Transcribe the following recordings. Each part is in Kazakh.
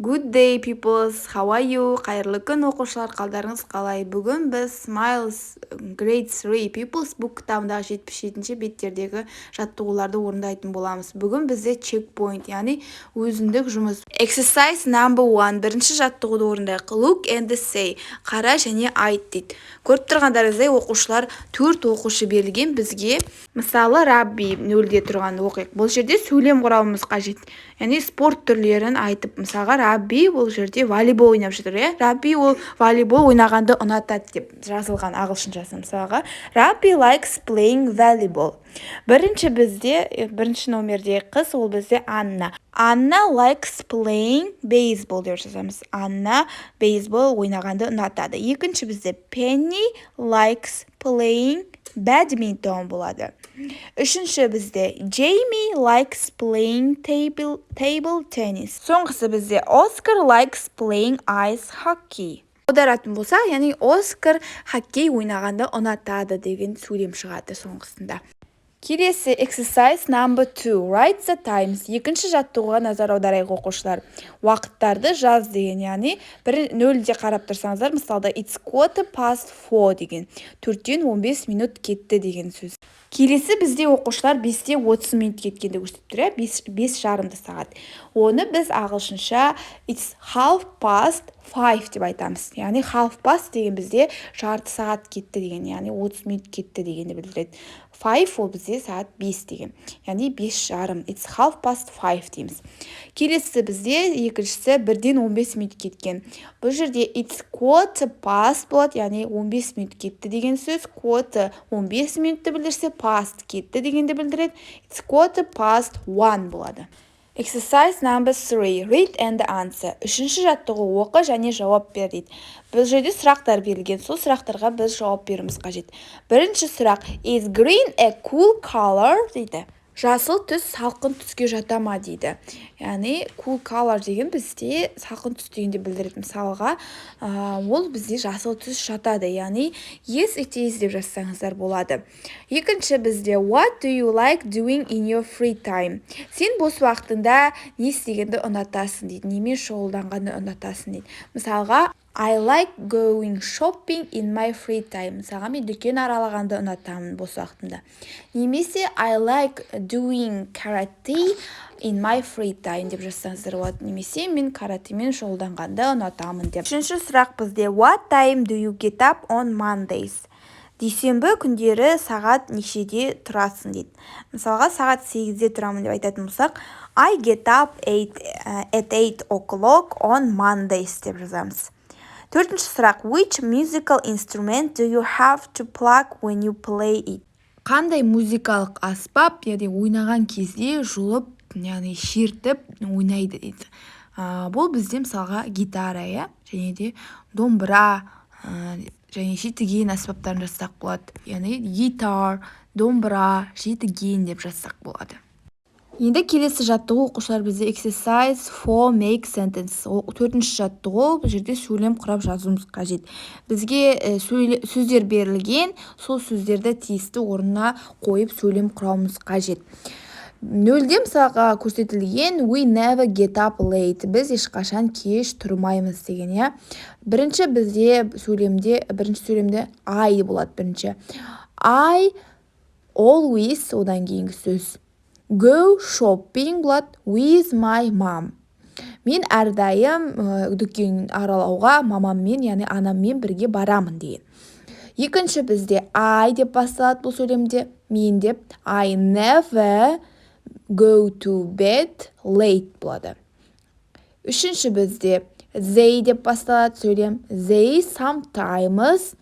Good day, peoples. How are you? Қайырлы күн, оқушылар, қалдарыңыз қалай? Бүгін біз Smiles Grade 3 People's Book кітабындағы 77-ші беттердегі жаттығуларды орындайтын боламыз. Бүгін бізде checkpoint, яғни өзіндік жұмыс. Exercise number 1. Бірінші жаттығуды орындайық. Look and say. Қара және айт дейді. Көріп тұрғандарыңыздай оқушылар 4 оқушы берілген бізге. Мысалы, Рабби 0-де тұрғанды оқиық. Бұл жерде сөйлем құрауымыз қажет. Яғни спорт түрлерін айтып, мысалға Рабби бұл жерде волейбол ойнап жатыр, Рабби ол волейбол ойнағанды ұнатады деп жазылған ағылшыншасы. Мысалға Рабби likes playing volleyball. Бірінші номердегі қыз ол бізде Анна. Анна likes playing baseball деп жазамыз. Анна бейсбол ойнағанды ұнатады. Екінші бізде Penny likes playing badminton болады. Үшінші бізде Jamie likes playing table tennis. Соңғысы бізде Oscar likes playing ice hockey. Аударатын болса, яғни Оскар хоккей ойнағанды ұнатады деген сөйлем шығады соңғысында. Келесі exercise number 2. Write the times. Екінші жаттығуға назар аударайық оқушылар. Уақыттарды жаз деген, яғни 0-де қарап тұрсаңыздар, мысалда it's 4:04 деген. 4-тен 15 минут кетті деген сөз. Келесі бізде оқушылар 5-те 30 минут кеткенді көрсетіп тұр, 5:30 сағат. Оны біз ағылшынша it's 5:30 деп айтамыз. Яғни half past деген бізде жарты сағат кетті деген, яғни 30 минут кетті дегенді білдіреді. 5 ол бізде сағат 5 деген, яғни 5:30. It's 5:30 дейміз. Келесі бізде екіншісі 1-ден 15 минут кеткен. Бұл жерде it's 4:15 болады, яғни 15 минут кетті деген сөз. 4 15 минутты білдірсе, past кетті дегенді білдіреді. It's 1:15 болады. Exercise number 3. Read and answer. Үшінші жаттығу оқы және жауап бер дейді. Бұл жерде сұрақтар берілген. Сол сұрақтарға біз жауап беруіміз қажет. Бірінші сұрақ. Is green a cool color дейді. Жасыл түс салқын түске жата ма дейді. Яғни cool color деген бізде салқын түс дегенде білдіреді. Мысалға, ол бізде жасыл түс жатады. Яғни yes it is деп жазсаңыздар болады. Екінші бізде what do you like doing in your free time? Сен бос уақытында не істегенді ұнатасың дейді. Немен шұғылданғанды ұнатасың дейді. Мысалға, I like going shopping in my free time. Мысалға, мен дүкен аралағанды ұнатамын бос уақытымда. Немесе I like doing karate in my free time деп жазсаңыздар болады. Немесе мен каратемен шұғылданғанды ұнатамын деп. Үшінші сұрақ бізде what time do you get up on Mondays? Дүйсенбі күндері сағат нешеде тұрасың дейді. Мысалға, сағат 8-де тұрамын деп айтатын болсақ, I get up at 8 o'clock on Mondays деп жазамыз. Төртінші сұрақ, which musical instrument do you have to plug when you play it? Қандай музыкалық аспап, яғни ойнаған кезде жұлып, яғни шертіп ойнайды дейді. Бұл бізде мысалға гитара, және де домбыра, және жетіген аспаптарын жазсақ болады. Яғни гитар, домбыра, жетіген деп жазсақ болады. Енді келесі жаттығу оқушылар бізде exercise 4 make sentence. Төртінші жаттығу, бұл жерде сөйлем құрап жазуымыз қажет. Бізге сөздер берілген, сол сөздерді тиісті орнына қойып сөйлем құрауымыз қажет. 0-де мысалға көрсетілген we never get up late. Біз ешқашан кеш тұрмаймыз деген, Бірінші сөйлемде I болады бірінші. I always одан кейінгі сөз. Go shopping болады with my mom. Мен әрдайым дүкен аралауға мамаммен, яғни анаммен бірге барамын деген. Екінші бізде I деп басталады бұл сөйлемде, мен деп. I never go to bed late болады. Үшінші бізде they деп басталады сөйлем. They sometimes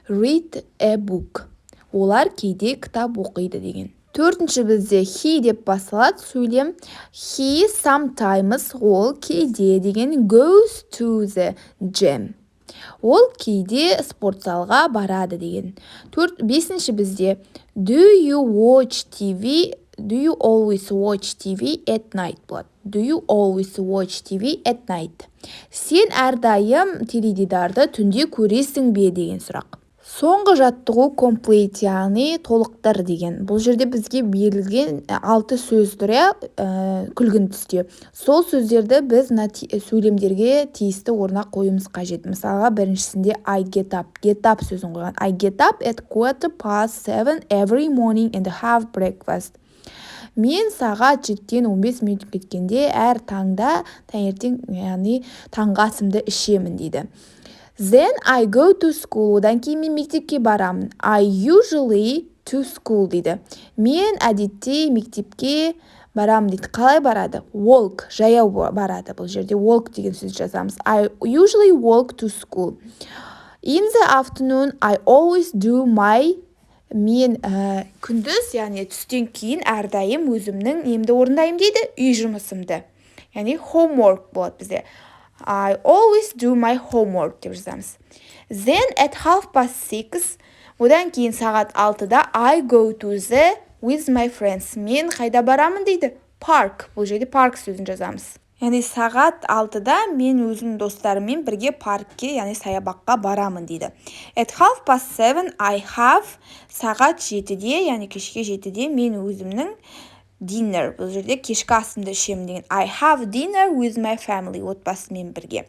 read a book. Олар кейде кітап оқиды деген. Төртінші бізде he деп басталады сөйлем. He sometimes, ол кейде деген, goes to the gym. Ол кейде спортзалға барады деген. Бесінші бізде do you always watch TV at night болады. Do you always watch TV at night? Сен әрдайым теледидарды түнде көресің бе деген сұрақ. Соңғы жаттығу complete, яғни толықтыр деген. Бұл жерде бізге берілген 6 сөз түрі күлгін түсте. Сол сөздерді біз сөйлемдерге тиісті орнына қоюымыз қажет. Мысалға, біріншісінде I get up. Get up сөзін қойған. I get up at 7:15 every morning and have breakfast. Мен сағат 7-тен 15 минут кеткенде әр таңда таңертең, яғни таңғы асымды ішемін дейді. Then I go to school. Одан кейін мен мектепке барамын. I usually to school дейді. Мен әдетте мектепке барамын дейді. Қалай барады? Walk, жаяу барады. Бұл жерде walk деген сөз жазамыз. I usually walk to school. In the afternoon, I always do my... Мен күндіз, яғни түстен кейін әрдайым өзімнің немді орындаймын дейді, үй жұмысымды. Яғни homework болады бізде. I always do my homework деп жазамыз. Then at 6:30, одан кейін сағат 6-да I go to the with my friends. Мен қайда барамын дейді? Park. Бұл жерде park сөзін жазамыз. Яғни сағат 6-да мен өзім достарыммен бірге паркке, яғни саябаққа барамын дейді. At 7:30 I have, сағат 7-де, яғни кешке 7-де мен өзімнің dinner, бұл жерде кешкі асымды ішемін деген. I have dinner with my family, отбасымен бірге.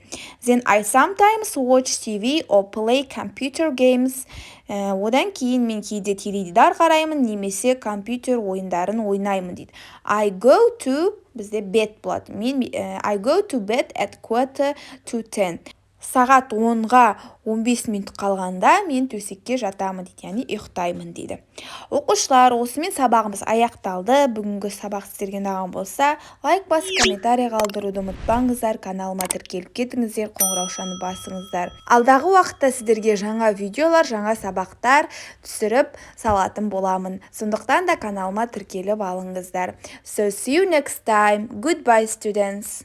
Then I sometimes watch TV or play computer games. Одан кейін мен кейде теледидар қараймын, немесе компьютер ойындарын ойнаймын дейді. I go to, бізде bed болады. I go to bed at 9:45. Сағат 10-ға 15 минут қалғанда мен төсекке жатамын дейді, яғни ұйықтаймын дейді. Оқушылар, осымен сабағымыз аяқталды. Бүгінгі сабақ сіздерге ұнаған болса, лайк басып, комментарий қалдыруды ұмытпаңыздар. Каналыма тіркеліп кетіңіздер, қоңыраушаны басыңыздар. Алдағы уақытта сіздерге жаңа видеолар, жаңа сабақтар түсіріп салатын боламын. Сондықтан да каналыма тіркеліп алыңыздар. So see you next time. Goodbye, students.